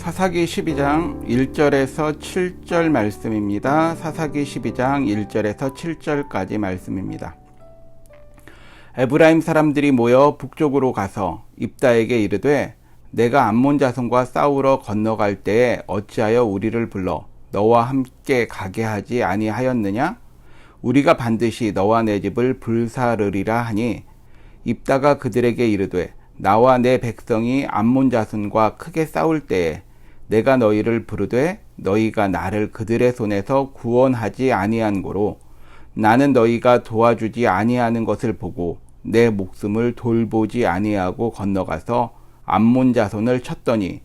사사기 12장 1절에서 7절 말씀입니다. 사사기 12장 1절에서 7절까지 말씀입니다. 에브라임 사람들이 모여 북쪽으로 가서 입다에게 이르되 내가 암몬 자손과 싸우러 건너갈 때에 어찌하여 우리를 불러 너와 함께 가게 하지 아니하였느냐? 우리가 반드시 너와 내 집을 불사르리라 하니 입다가 그들에게 이르되 나와 내 백성이 암몬 자손과 크게 싸울 때에 내가 너희를 부르되 너희가 나를 그들의 손에서 구원하지 아니한 고로 나는 너희가 도와주지 아니하는 것을 보고 내 목숨을 돌보지 아니하고 건너가서 암몬 자손을 쳤더니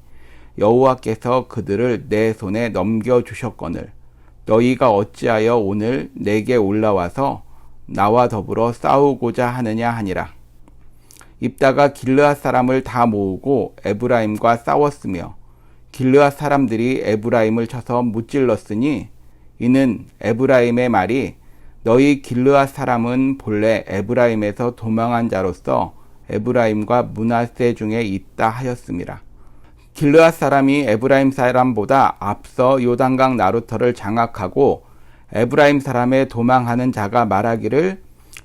여호와께서 그들을 내 손에 넘겨주셨거늘 너희가 어찌하여 오늘 내게 올라와서 나와 더불어 싸우고자 하느냐 하니라. 입다가 길르앗 사람을 다 모으고 에브라임과 싸웠으며 길르앗 사람들이 에브라임을 쳐서 무찔렀으니 이는 에브라임의 말이 너희 길르앗 사람은 본래 에브라임에서 도망한 자로서 에브라임과 므낫세 중에 있다 하였음이라. 길르앗 사람이 에브라임 사람보다 앞서 요단강 나루터를 장악하고 에브라임 사람의 도망하는 자가 말하기를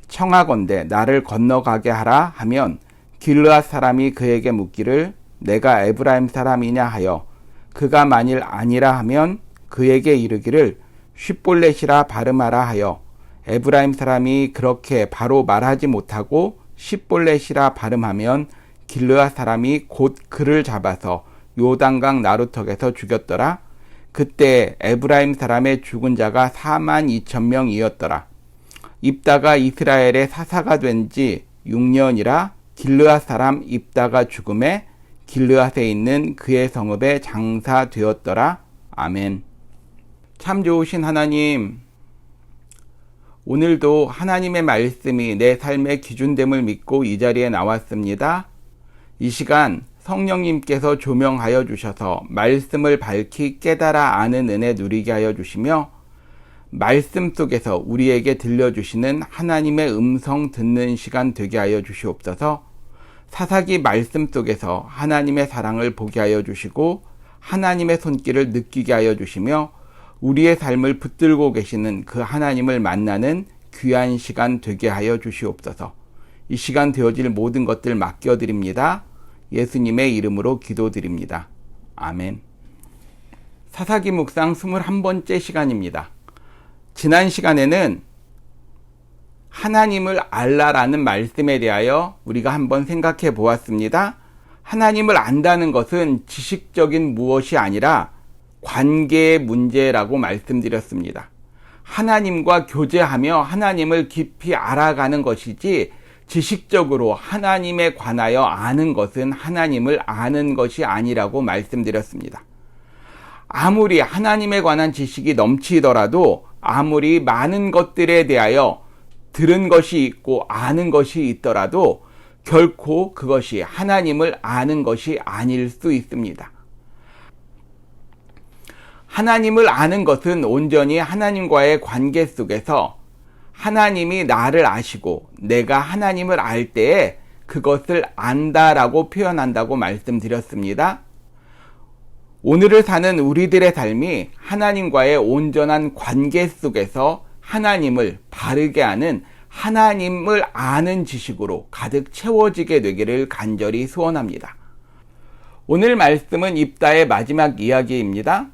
청하건대 나를 건너가게 하라 하면 길르앗 사람이 그에게 묻기를 내가 에브라임 사람이냐 하여 그가 만일 아니라 하면 그에게 이르기를 쉿볼렛이라 발음하라 하여 에브라임 사람이 그렇게 바로 말하지 못하고 쉿볼렛이라 발음하면 길르앗 사람이 곧 그를 잡아서 요단강 나루턱에서 죽였더라. 그때 에브라임 사람의 죽은 자가 42,000명이었더라. 입다가 이스라엘의 사사가 된 지 6년이라 길르앗 사람 입다가 죽음에 길르앗에 있는 그의 성읍에 장사되었더라. 아멘. 참 좋으신 하나님, 오늘도 하나님의 말씀이 내 삶의 기준됨을 믿고 이 자리에 나왔습니다. 이 시간 성령님께서 조명하여 주셔서 말씀을 밝히 깨달아 아는 은혜 누리게 하여 주시며 말씀 속에서 우리에게 들려주시는 하나님의 음성 듣는 시간 되게 하여 주시옵소서. 사사기 말씀 속에서 하나님의 사랑을 보게 하여 주시고 하나님의 손길을 느끼게 하여 주시며 우리의 삶을 붙들고 계시는 그 하나님을 만나는 귀한 시간 되게 하여 주시옵소서. 이 시간 되어질 모든 것들 맡겨드립니다. 예수님의 이름으로 기도드립니다. 아멘. 사사기 묵상 21번째 시간입니다. 지난 시간에는 하나님을 알라라는 말씀에 대하여 우리가 한번 생각해 보았습니다. 하나님을 안다는 것은 지식적인 무엇이 아니라 관계의 문제라고 말씀드렸습니다. 하나님과 교제하며 하나님을 깊이 알아가는 것이지 지식적으로 하나님에 관하여 아는 것은 하나님을 아는 것이 아니라고 말씀드렸습니다. 아무리 하나님에 관한 지식이 넘치더라도 아무리 많은 것들에 대하여 들은 것이 있고 아는 것이 있더라도 결코 그것이 하나님을 아는 것이 아닐 수 있습니다. 하나님을 아는 것은 온전히 하나님과의 관계 속에서 하나님이 나를 아시고 내가 하나님을 알 때에 그것을 안다라고 표현한다고 말씀드렸습니다. 오늘을 사는 우리들의 삶이 하나님과의 온전한 관계 속에서 하나님을 바르게 아는 하나님을 아는 지식으로 가득 채워지게 되기를 간절히 소원합니다. 오늘 말씀은 입다의 마지막 이야기입니다.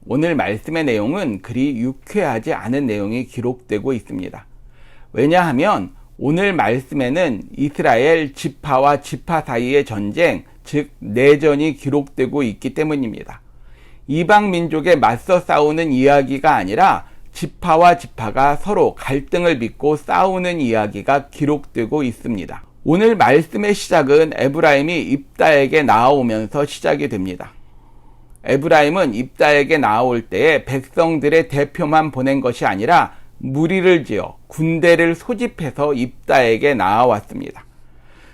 오늘 말씀의 내용은 그리 유쾌하지 않은 내용이 기록되고 있습니다. 왜냐하면 오늘 말씀에는 이스라엘 지파와 지파 사이의 전쟁, 즉 내전이 기록되고 있기 때문입니다. 이방 민족에 맞서 싸우는 이야기가 아니라 지파와 지파가 서로 갈등을 빚고 싸우는 이야기가 기록되고 있습니다. 오늘 말씀의 시작은 에브라임이 입다에게 나아오면서 시작이 됩니다. 에브라임은 입다에게 나아올 때에 백성들의 대표만 보낸 것이 아니라 무리를 지어 군대를 소집해서 입다에게 나아왔습니다.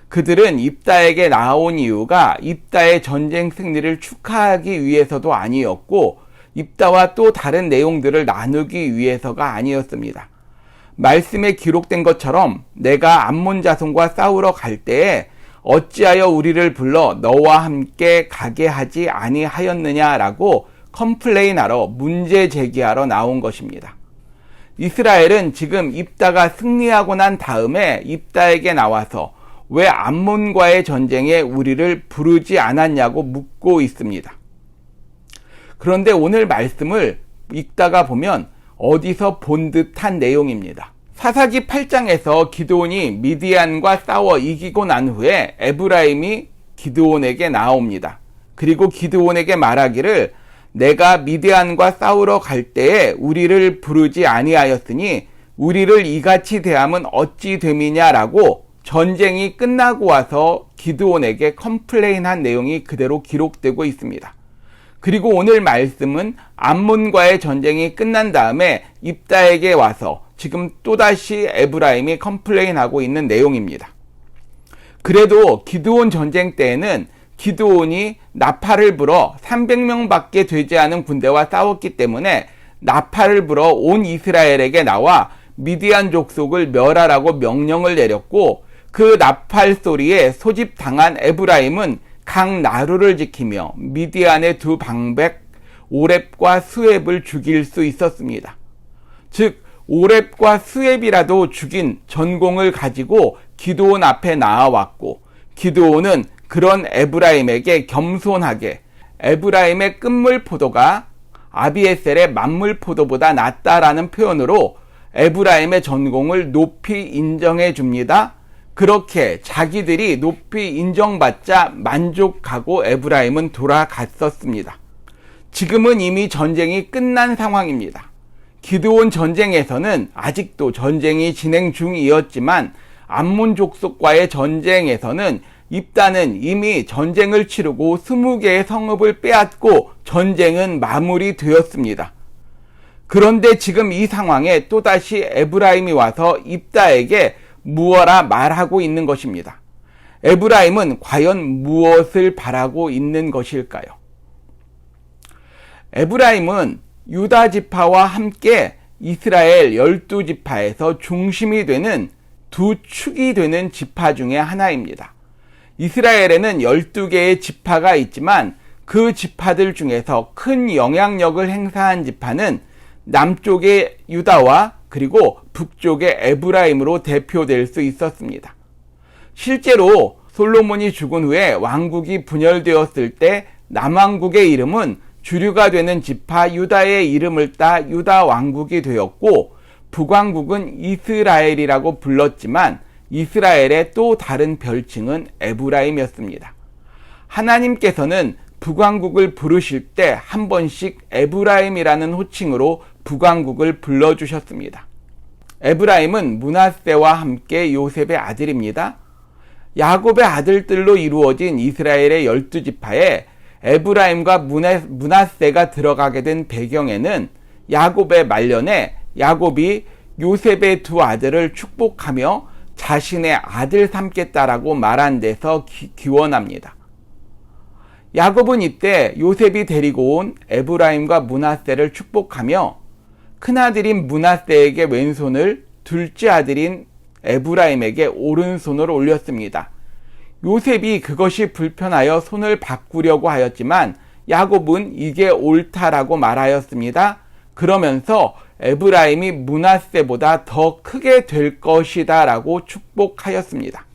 그들은 입다에게 나아온 이유가 입다의 전쟁 승리를 축하하기 위해서도 아니었고 입다와 또 다른 내용들을 나누기 위해서가 아니었습니다. 말씀에 기록된 것처럼 내가 암몬 자손과 싸우러 갈 때에 어찌하여 우리를 불러 너와 함께 가게 하지 아니하였느냐라고 컴플레인하러 문제 제기하러 나온 것입니다. 이스라엘은 지금 입다가 승리하고 난 다음에 입다에게 나와서 왜 암몬과의 전쟁에 우리를 부르지 않았냐고 묻고 있습니다. 그런데 오늘 말씀을 읽다가 보면 어디서 본 듯한 내용입니다. 사사기 8장에서 기드온이 미디안과 싸워 이기고 난 후에 에브라임이 기드온에게 나옵니다. 그리고 기드온에게 말하기를 내가 미디안과 싸우러 갈 때에 우리를 부르지 아니하였으니 우리를 이같이 대하면 어찌 됨이냐라고 전쟁이 끝나고 와서 기드온에게 컴플레인한 내용이 그대로 기록되고 있습니다. 그리고 오늘 말씀은 암몬과의 전쟁이 끝난 다음에 입다에게 와서 지금 또다시 에브라임이 컴플레인하고 있는 내용입니다. 그래도 기드온 전쟁 때에는 기드온이 나팔을 불어 300명 밖에 되지 않은 군대와 싸웠기 때문에 나팔을 불어 온 이스라엘에게 나와 미디안 족속을 멸하라고 명령을 내렸고 그 나팔 소리에 소집당한 에브라임은 강 나루를 지키며 미디안의 두 방백 오렙과 수렙을 죽일 수 있었습니다. 즉 오렙과 수렙이라도 죽인 전공을 가지고 기드온 앞에 나아왔고 기드온은 그런 에브라임에게 겸손하게 에브라임의 끝물 포도가 아비에셀의 만물 포도보다 낫다라는 표현으로 에브라임의 전공을 높이 인정해 줍니다. 그렇게 자기들이 높이 인정받자 만족하고 에브라임은 돌아갔었습니다. 지금은 이미 전쟁이 끝난 상황입니다. 기드온 전쟁에서는 아직도 전쟁이 진행 중이었지만 암몬 족속과의 전쟁에서는 입다는 이미 전쟁을 치르고 20개의 성읍을 빼앗고 전쟁은 마무리되었습니다. 그런데 지금 이 상황에 또다시 에브라임이 와서 입다에게 무어라 말하고 있는 것입니다. 에브라임은 과연 무엇을 바라고 있는 것일까요? 에브라임은 유다 지파와 함께 이스라엘 12지파에서 중심이 되는 두 축이 되는 지파 중에 하나입니다. 이스라엘에는 12개의 지파가 있지만 그 지파들 중에서 큰 영향력을 행사한 지파는 남쪽의 유다와 그리고 북쪽의 에브라임으로 대표될 수 있었습니다. 실제로 솔로몬이 죽은 후에 왕국이 분열되었을 때 남왕국의 이름은 주류가 되는 지파 유다의 이름을 따 유다 왕국이 되었고 북왕국은 이스라엘이라고 불렀지만 이스라엘의 또 다른 별칭은 에브라임이었습니다. 하나님께서는 북왕국을 부르실 때 한 번씩 에브라임이라는 호칭으로 북왕국을 불러주셨습니다. 에브라임은 므낫세와 함께 요셉의 아들입니다. 야곱의 아들들로 이루어진 이스라엘의 12지파에 에브라임과 므낫세가 들어가게 된 배경에는 야곱의 말년에 야곱이 요셉의 두 아들을 축복하며 자신의 아들 삼겠다라고 말한 데서 기원합니다. 야곱은 이때 요셉이 데리고 온 에브라임과 므낫세를 축복하며 큰아들인 므낫세에게 왼손을 둘째 아들인 에브라임에게 오른손을 올렸습니다. 요셉이 그것이 불편하여 손을 바꾸려고 하였지만 야곱은 이게 옳다라고 말하였습니다. 그러면서 에브라임이 므낫세보다 더 크게 될 것이다 라고 축복하였습니다.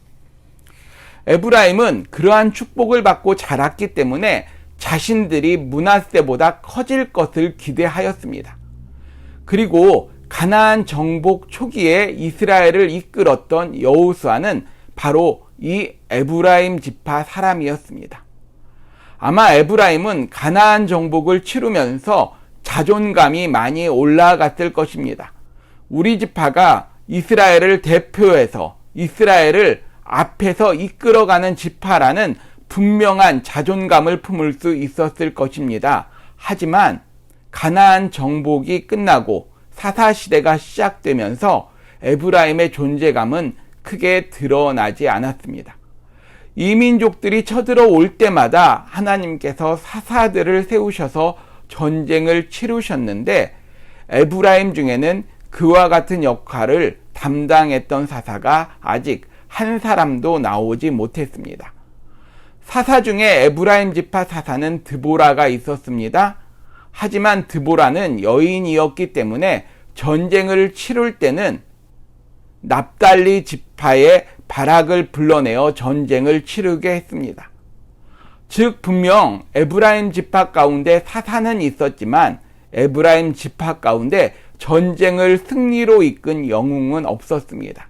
에브라임은 그러한 축복을 받고 자랐기 때문에 자신들이 므낫세보다 커질 것을 기대하였습니다. 그리고 가나안 정복 초기에 이스라엘을 이끌었던 여호수아는 바로 이 에브라임 지파 사람이었습니다. 아마 에브라임은 가나안 정복을 치르면서 자존감이 많이 올라갔을 것입니다. 우리 지파가 이스라엘을 대표해서 이스라엘을 앞에서 이끌어가는 지파라는 분명한 자존감을 품을 수 있었을 것입니다. 하지만 가나안 정복이 끝나고 사사시대가 시작되면서 에브라임의 존재감은 크게 드러나지 않았습니다. 이민족들이 쳐들어올 때마다 하나님께서 사사들을 세우셔서 전쟁을 치르셨는데 에브라임 중에는 그와 같은 역할을 담당했던 사사가 아직 한 사람도 나오지 못했습니다. 사사 중에 에브라임 지파 사사는 드보라가 있었습니다. 하지만 드보라는 여인이었기 때문에 전쟁을 치룰 때는 납달리 지파의 바락을 불러내어 전쟁을 치르게 했습니다. 즉 분명 에브라임 지파 가운데 사사는 있었지만 에브라임 지파 가운데 전쟁을 승리로 이끈 영웅은 없었습니다.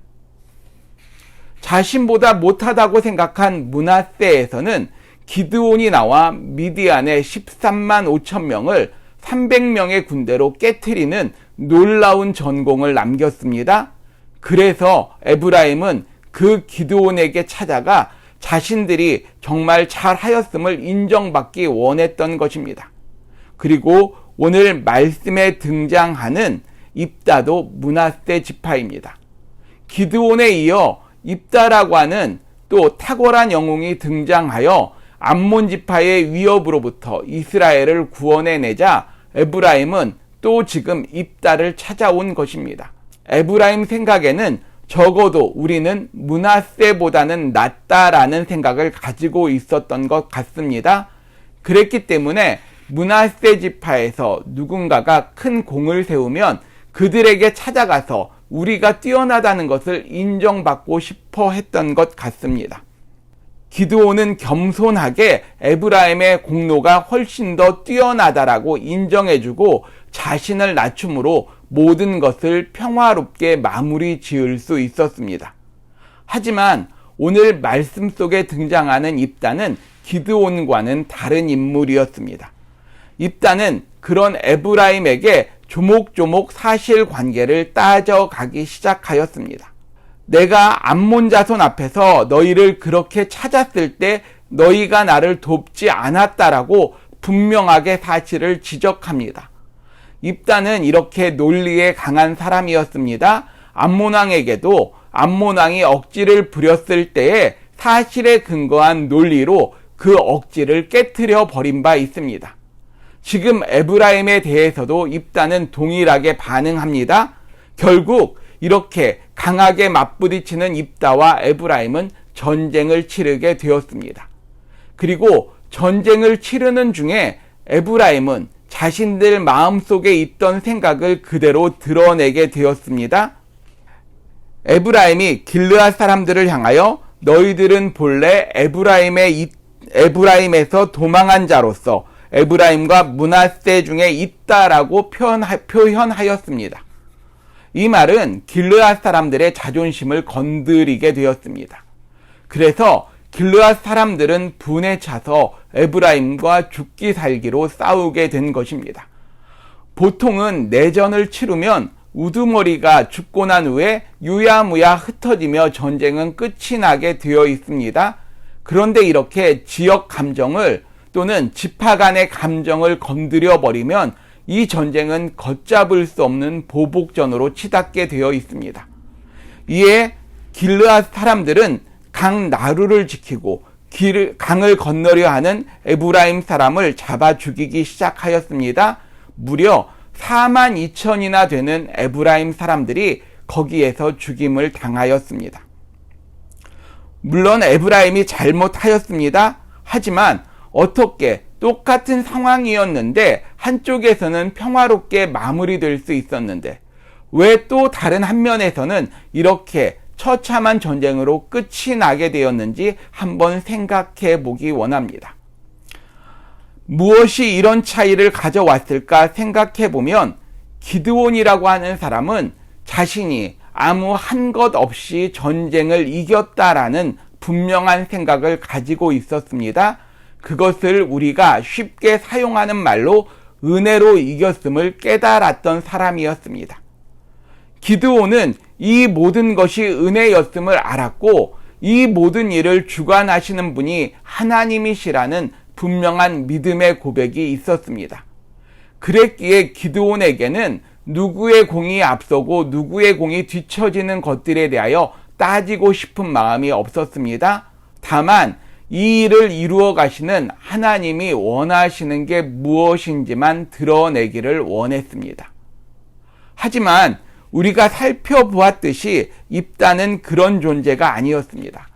자신보다 못하다고 생각한 므낫세에서는 기드온이 나와 미디안의 13만 5천 명을 300명의 군대로 깨트리는 놀라운 전공을 남겼습니다. 그래서 에브라임은 그 기드온에게 찾아가 자신들이 정말 잘하였음을 인정받기 원했던 것입니다. 그리고 오늘 말씀에 등장하는 입다도 므낫세 지파입니다. 기드온에 이어 입다라고 하는 또 탁월한 영웅이 등장하여 암몬 지파의 위협으로부터 이스라엘을 구원해내자 에브라임은 또 지금 입다를 찾아온 것입니다. 에브라임 생각에는 적어도 우리는 므낫세보다는 낫다라는 생각을 가지고 있었던 것 같습니다. 그랬기 때문에 므낫세 지파에서 누군가가 큰 공을 세우면 그들에게 찾아가서 우리가 뛰어나다는 것을 인정받고 싶어 했던 것 같습니다. 기드온은 겸손하게 에브라임의 공로가 훨씬 더 뛰어나다라고 인정해주고 자신을 낮춤으로 모든 것을 평화롭게 마무리 지을 수 있었습니다. 하지만 오늘 말씀 속에 등장하는 입다는 기드온과는 다른 인물이었습니다. 입다는 그런 에브라임에게 조목조목 사실관계를 따져가기 시작하였습니다. 내가 암몬 자손 앞에서 너희를 그렇게 찾았을 때 너희가 나를 돕지 않았다라고 분명하게 사실을 지적합니다. 입다는 이렇게 논리에 강한 사람이었습니다. 암몬 왕에게도 암몬 왕이 억지를 부렸을 때에 사실에 근거한 논리로 그 억지를 깨트려 버린 바 있습니다. 지금 에브라임에 대해서도 입다는 동일하게 반응합니다. 결국 이렇게 강하게 맞부딪히는 입다와 에브라임은 전쟁을 치르게 되었습니다. 그리고 전쟁을 치르는 중에 에브라임은 자신들 마음속에 있던 생각을 그대로 드러내게 되었습니다. 에브라임이 길르앗 사람들을 향하여 너희들은 본래 에브라임에서 도망한 자로서 에브라임과 므낫세 중에 있다라고 표현하였습니다. 이 말은 길르앗 사람들의 자존심을 건드리게 되었습니다. 그래서 길르앗 사람들은 분에 차서 에브라임과 죽기 살기로 싸우게 된 것입니다. 보통은 내전을 치르면 우두머리가 죽고 난 후에 유야무야 흩어지며 전쟁은 끝이 나게 되어 있습니다. 그런데 이렇게 지역 감정을 또는 지파 간의 감정을 건드려 버리면 이 전쟁은 걷잡을 수 없는 보복전으로 치닫게 되어 있습니다. 이에 길르앗 사람들은 강 나루를 지키고 강을 건너려 하는 에브라임 사람을 잡아 죽이기 시작하였습니다. 무려 4만 2천이나 되는 에브라임 사람들이 거기에서 죽임을 당하였습니다. 물론 에브라임이 잘못하였습니다. 하지만 어떻게 똑같은 상황이었는데 한쪽에서는 평화롭게 마무리될 수 있었는데 왜 또 다른 한 면에서는 이렇게 처참한 전쟁으로 끝이 나게 되었는지 한번 생각해 보기 원합니다. 무엇이 이런 차이를 가져왔을까 생각해 보면 기드온이라고 하는 사람은 자신이 아무 한 것 없이 전쟁을 이겼다라는 분명한 생각을 가지고 있었습니다. 그것을 우리가 쉽게 사용하는 말로 은혜로 이겼음을 깨달았던 사람이었습니다. 기드온은 이 모든 것이 은혜였음을 알았고 이 모든 일을 주관하시는 분이 하나님이시라는 분명한 믿음의 고백이 있었습니다. 그랬기에 기드온에게는 누구의 공이 앞서고 누구의 공이 뒤처지는 것들에 대하여 따지고 싶은 마음이 없었습니다. 다만 이 일을 이루어 가시는 하나님이 원하시는 게 무엇인지만 드러내기를 원했습니다. 하지만 우리가 살펴보았듯이 입다는 그런 존재가 아니었습니다.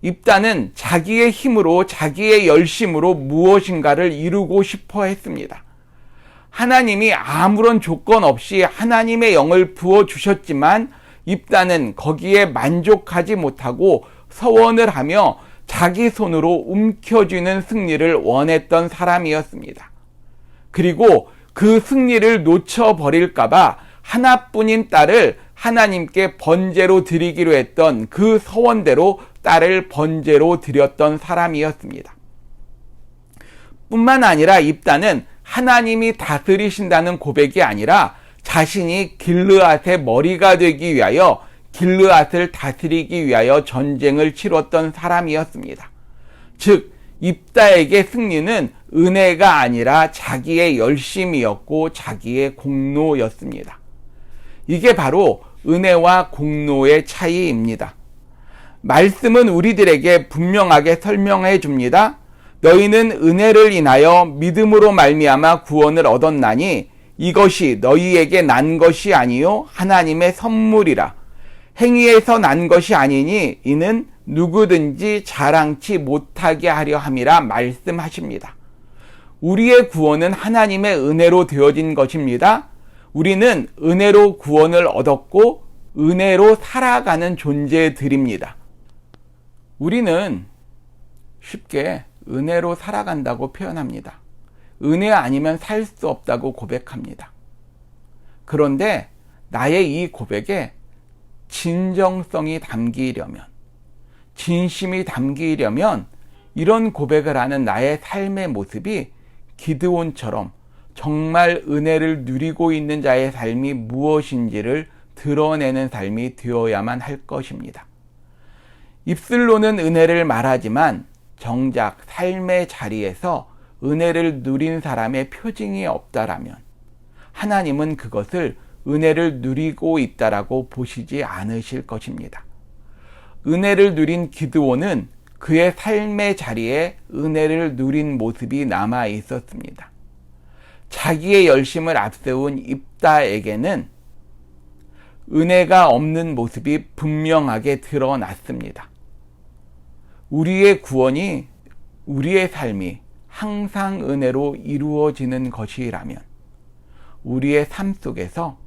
입다는 자기의 힘으로, 자기의 열심으로 무엇인가를 이루고 싶어 했습니다. 하나님이 아무런 조건 없이 하나님의 영을 부어주셨지만 입다는 거기에 만족하지 못하고 서원을 하며 자기 손으로 움켜쥐는 승리를 원했던 사람이었습니다. 그리고 그 승리를 놓쳐버릴까봐 하나뿐인 딸을 하나님께 번제로 드리기로 했던 그 서원대로 딸을 번제로 드렸던 사람이었습니다. 뿐만 아니라 입다는 하나님이 다스리신다는 고백이 아니라 자신이 길르앗의 머리가 되기 위하여 길르앗을 다스리기 위하여 전쟁을 치렀던 사람이었습니다. 즉 입다에게 승리는 은혜가 아니라 자기의 열심이었고 자기의 공로였습니다. 이게 바로 은혜와 공로의 차이입니다. 말씀은 우리들에게 분명하게 설명해 줍니다. 너희는 은혜를 인하여 믿음으로 말미암아 구원을 얻었나니 이것이 너희에게 난 것이 아니요 하나님의 선물이라. 행위에서 난 것이 아니니 이는 누구든지 자랑치 못하게 하려 함이라 말씀하십니다. 우리의 구원은 하나님의 은혜로 되어진 것입니다. 우리는 은혜로 구원을 얻었고 은혜로 살아가는 존재들입니다. 우리는 쉽게 은혜로 살아간다고 표현합니다. 은혜 아니면 살 수 없다고 고백합니다. 그런데 나의 이 고백에 진정성이 담기려면, 진심이 담기려면 이런 고백을 하는 나의 삶의 모습이 기드온처럼 정말 은혜를 누리고 있는 자의 삶이 무엇인지를 드러내는 삶이 되어야만 할 것입니다. 입술로는 은혜를 말하지만 정작 삶의 자리에서 은혜를 누린 사람의 표징이 없다라면 하나님은 그것을 은혜를 누리고 있다라고 보시지 않으실 것입니다. 은혜를 누린 기드온은 그의 삶의 자리에 은혜를 누린 모습이 남아 있었습니다. 자기의 열심을 앞세운 입다에게는 은혜가 없는 모습이 분명하게 드러났습니다. 우리의 구원이, 우리의 삶이 항상 은혜로 이루어지는 것이라면 우리의 삶 속에서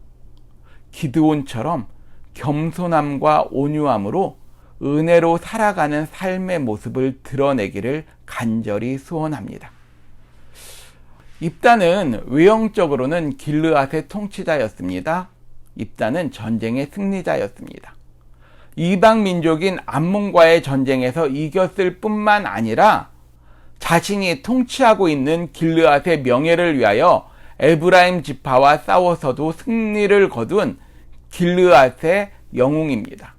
기드온처럼 겸손함과 온유함으로 은혜로 살아가는 삶의 모습을 드러내기를 간절히 소원합니다. 입다는 외형적으로는 길르앗의 통치자였습니다. 입다는 전쟁의 승리자였습니다. 이방 민족인 암몬과의 전쟁에서 이겼을 뿐만 아니라 자신이 통치하고 있는 길르앗의 명예를 위하여 에브라임 지파와 싸워서도 승리를 거둔 길르앗의 영웅입니다.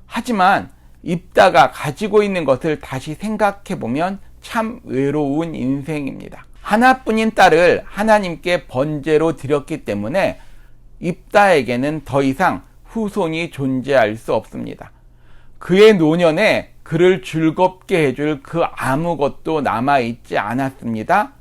하지만 입다가 가지고 있는 것을 다시 생각해 보면 참 외로운 인생입니다. 하나뿐인 딸을 하나님께 번제로 드렸기 때문에 입다에게는 더 이상 후손이 존재할 수 없습니다. 그의 노년에 그를 즐겁게 해줄 그 아무것도 남아있지 않았습니다.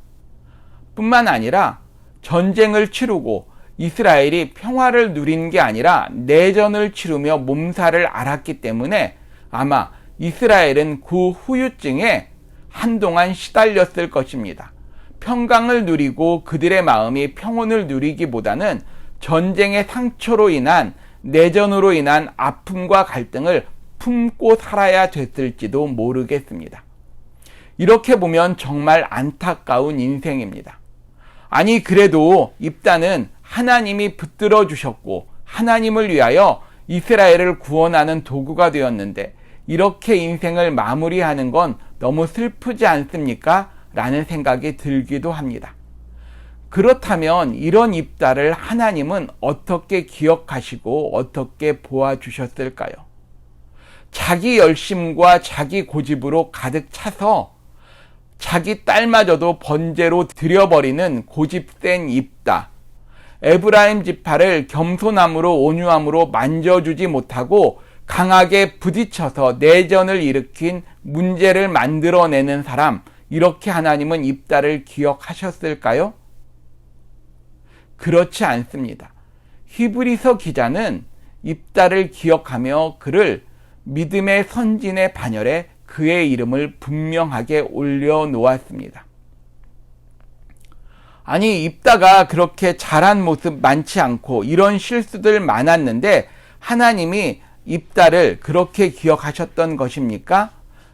뿐만 아니라 전쟁을 치르고 이스라엘이 평화를 누린 게 아니라 내전을 치르며 몸살을 앓았기 때문에 아마 이스라엘은 그 후유증에 한동안 시달렸을 것입니다. 평강을 누리고 그들의 마음이 평온을 누리기보다는 전쟁의 상처로 인한, 내전으로 인한 아픔과 갈등을 품고 살아야 됐을지도 모르겠습니다. 이렇게 보면 정말 안타까운 인생입니다. 아니 그래도 입다는 하나님이 붙들어 주셨고 하나님을 위하여 이스라엘을 구원하는 도구가 되었는데 이렇게 인생을 마무리하는 건 너무 슬프지 않습니까? 라는 생각이 들기도 합니다. 그렇다면 이런 입다를 하나님은 어떻게 기억하시고 어떻게 보아주셨을까요? 자기 열심과 자기 고집으로 가득 차서 자기 딸마저도 번제로 드려버리는 고집센 입다. 에브라임 지파를 겸손함으로 온유함으로 만져주지 못하고 강하게 부딪혀서 내전을 일으킨 문제를 만들어내는 사람, 이렇게 하나님은 입다를 기억하셨을까요? 그렇지 않습니다. 히브리서 기자는 입다를 기억하며 그를 믿음의 선진의 반열에 그의 이름을 분명하게 올려놓았습니다. 아니, 입다가 그렇게 잘한 모습 많지 않고 이런 실수들 많았는데 하나님이 입다를 그렇게 기억하셨던 것입니까?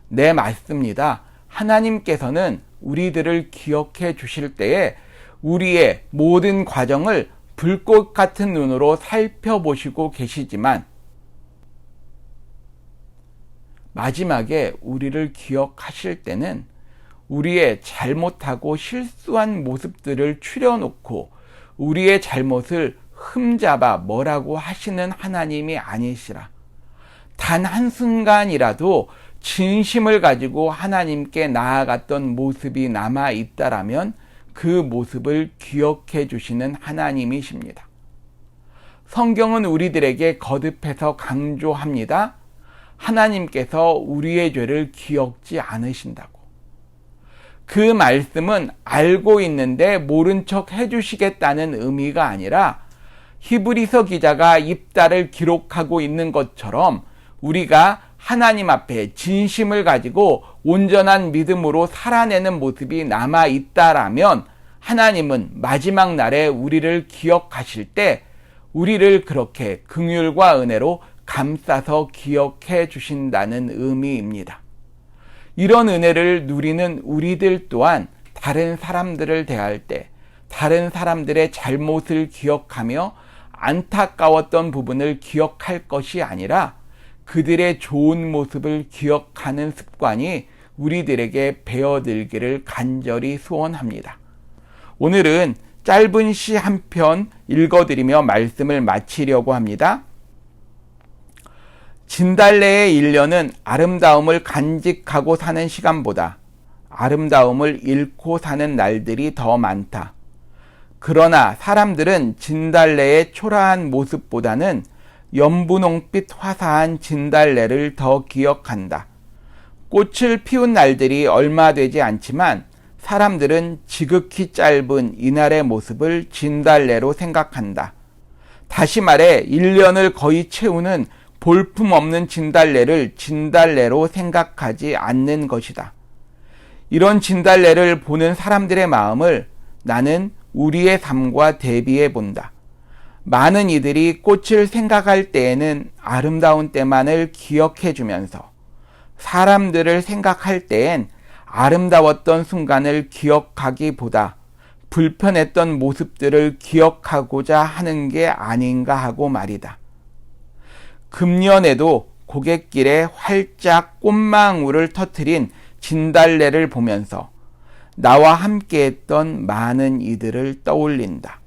네, 맞습니다. 하나님께서는 우리들을 기억해 주실 때에 우리의 모든 과정을 불꽃 같은 눈으로 살펴보시고 계시지만 마지막에 우리를 기억하실 때는 우리의 잘못하고 실수한 모습들을 추려놓고 우리의 잘못을 흠잡아 뭐라고 하시는 하나님이 아니시라. 단 한순간이라도 진심을 가지고 하나님께 나아갔던 모습이 남아 있다라면 그 모습을 기억해 주시는 하나님이십니다. 성경은 우리들에게 거듭해서 강조합니다. 하나님께서 우리의 죄를 기억지 않으신다고. 그 말씀은 알고 있는데 모른 척 해주시겠다는 의미가 아니라 히브리서 기자가 입다를 기록하고 있는 것처럼 우리가 하나님 앞에 진심을 가지고 온전한 믿음으로 살아내는 모습이 남아 있다라면 하나님은 마지막 날에 우리를 기억하실 때 우리를 그렇게 긍휼과 은혜로 감싸서 기억해 주신다는 의미입니다. 이런 은혜를 누리는 우리들 또한 다른 사람들을 대할 때 다른 사람들의 잘못을 기억하며 안타까웠던 부분을 기억할 것이 아니라 그들의 좋은 모습을 기억하는 습관이 우리들에게 배어들기를 간절히 소원합니다. 오늘은 짧은 시 한 편 읽어드리며 말씀을 마치려고 합니다. 진달래의 일년은 아름다움을 간직하고 사는 시간보다 아름다움을 잃고 사는 날들이 더 많다. 그러나 사람들은 진달래의 초라한 모습보다는 연분홍빛 화사한 진달래를 더 기억한다. 꽃을 피운 날들이 얼마 되지 않지만 사람들은 지극히 짧은 이날의 모습을 진달래로 생각한다. 다시 말해 1년을 거의 채우는 볼품없는 진달래를 진달래로 생각하지 않는 것이다. 이런 진달래를 보는 사람들의 마음을 나는 우리의 삶과 대비해 본다. 많은 이들이 꽃을 생각할 때에는 아름다운 때만을 기억해 주면서 사람들을 생각할 때엔 아름다웠던 순간을 기억하기보다 불편했던 모습들을 기억하고자 하는 게 아닌가 하고 말이다. 금년에도 고갯길에 활짝 꽃망울을 터뜨린 진달래를 보면서 나와 함께했던 많은 이들을 떠올린다.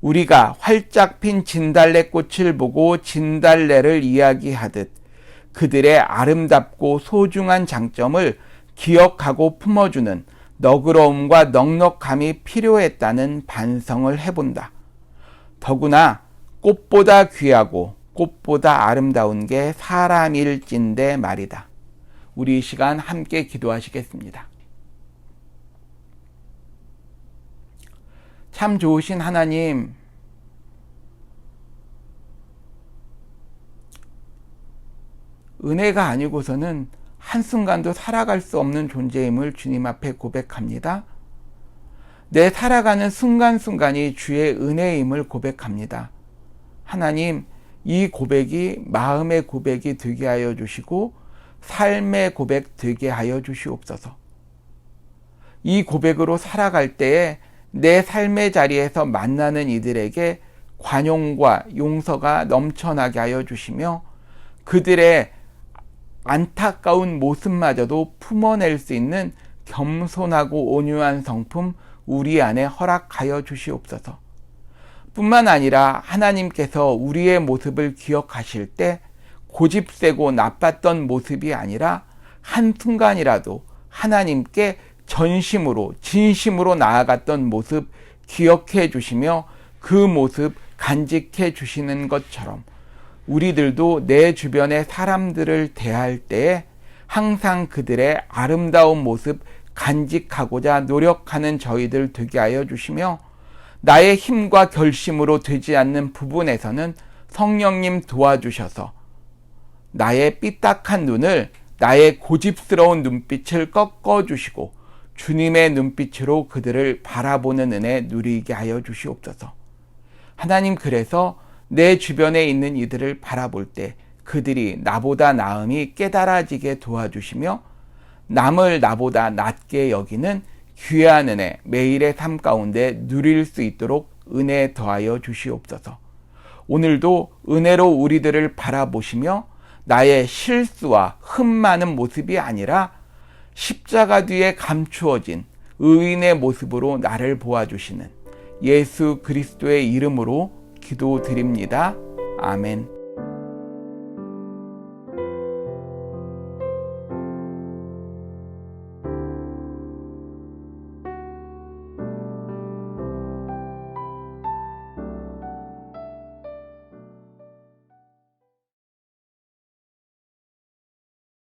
우리가 활짝 핀 진달래꽃을 보고 진달래를 이야기하듯 그들의 아름답고 소중한 장점을 기억하고 품어주는 너그러움과 넉넉함이 필요했다는 반성을 해본다. 더구나 꽃보다 귀하고 꽃보다 아름다운 게 사람일진데 말이다. 우리 이 시간 함께 기도하시겠습니다. 참 좋으신 하나님, 은혜가 아니고서는 한순간도 살아갈 수 없는 존재임을 주님 앞에 고백합니다. 내 살아가는 순간순간이 주의 은혜임을 고백합니다. 하나님, 이 고백이 마음의 고백이 되게 하여 주시고 삶의 고백 되게 하여 주시옵소서. 이 고백으로 살아갈 때에 내 삶의 자리에서 만나는 이들에게 관용과 용서가 넘쳐나게 하여 주시며 그들의 안타까운 모습마저도 품어낼 수 있는 겸손하고 온유한 성품 우리 안에 허락하여 주시옵소서. 뿐만 아니라 하나님께서 우리의 모습을 기억하실 때 고집세고 나빴던 모습이 아니라 한순간이라도 하나님께 전심으로 진심으로 나아갔던 모습 기억해 주시며 그 모습 간직해 주시는 것처럼 우리들도 내 주변의 사람들을 대할 때에 항상 그들의 아름다운 모습 간직하고자 노력하는 저희들 되게 하여 주시며 나의 힘과 결심으로 되지 않는 부분에서는 성령님 도와주셔서 나의 삐딱한 눈을, 나의 고집스러운 눈빛을 꺾어주시고 주님의 눈빛으로 그들을 바라보는 은혜 누리게 하여 주시옵소서. 하나님, 그래서 내 주변에 있는 이들을 바라볼 때 그들이 나보다 나음이 깨달아지게 도와주시며 남을 나보다 낮게 여기는 귀한 은혜 매일의 삶 가운데 누릴 수 있도록 은혜 더하여 주시옵소서. 오늘도 은혜로 우리들을 바라보시며 나의 실수와 흠 많은 모습이 아니라 십자가 뒤에 감추어진 의인의 모습으로 나를 보아주시는 예수 그리스도의 이름으로 기도드립니다. 아멘.